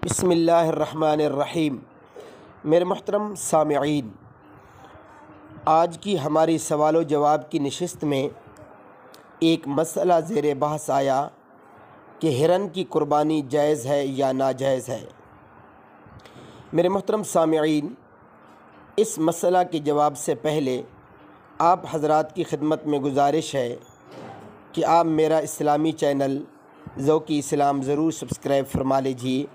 بسم اللہ الرحمن الرحیم۔ میرے محترم سامعین، آج کی ہماری سوال و جواب کی نشست میں ایک مسئلہ زیر بحث آیا کہ ہرن کی قربانی جائز ہے یا ناجائز ہے۔ میرے محترم سامعین، اس مسئلہ کے جواب سے پہلے آپ حضرات کی خدمت میں گزارش ہے کہ آپ میرا اسلامی چینل ذوقی اسلام ضرور سبسکرائب فرما لیجیے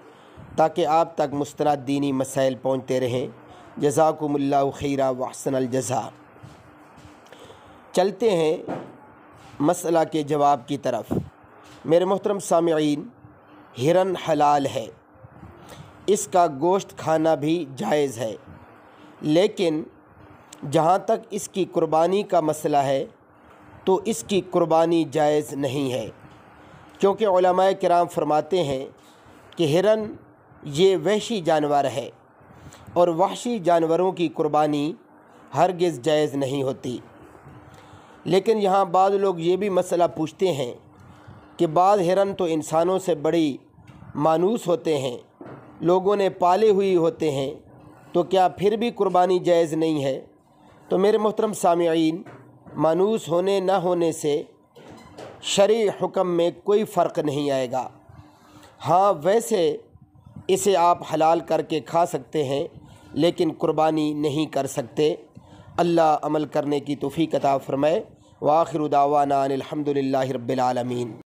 تاکہ آپ تک مستند دینی مسائل پہنچتے رہیں۔ جزاکم اللہ خیرا واحسن الجزاء۔ چلتے ہیں مسئلہ کے جواب کی طرف۔ میرے محترم سامعین، ہرن حلال ہے، اس کا گوشت کھانا بھی جائز ہے، لیکن جہاں تک اس کی قربانی کا مسئلہ ہے تو اس کی قربانی جائز نہیں ہے، کیونکہ علماء کرام فرماتے ہیں کہ ہرن یہ وحشی جانور ہے اور وحشی جانوروں کی قربانی ہرگز جائز نہیں ہوتی۔ لیکن یہاں بعض لوگ یہ بھی مسئلہ پوچھتے ہیں کہ بعض ہرن تو انسانوں سے بڑی مانوس ہوتے ہیں، لوگوں نے پالے ہوئے ہوتے ہیں، تو کیا پھر بھی قربانی جائز نہیں ہے؟ تو میرے محترم سامعین، مانوس ہونے نہ ہونے سے شرعی حکم میں کوئی فرق نہیں آئے گا۔ ہاں، ویسے اسے آپ حلال کر کے کھا سکتے ہیں لیکن قربانی نہیں کر سکتے۔ اللہ عمل کرنے کی توفیق عطا فرمائے۔ وآخر دعوانا ان الحمد للہ رب العالمین۔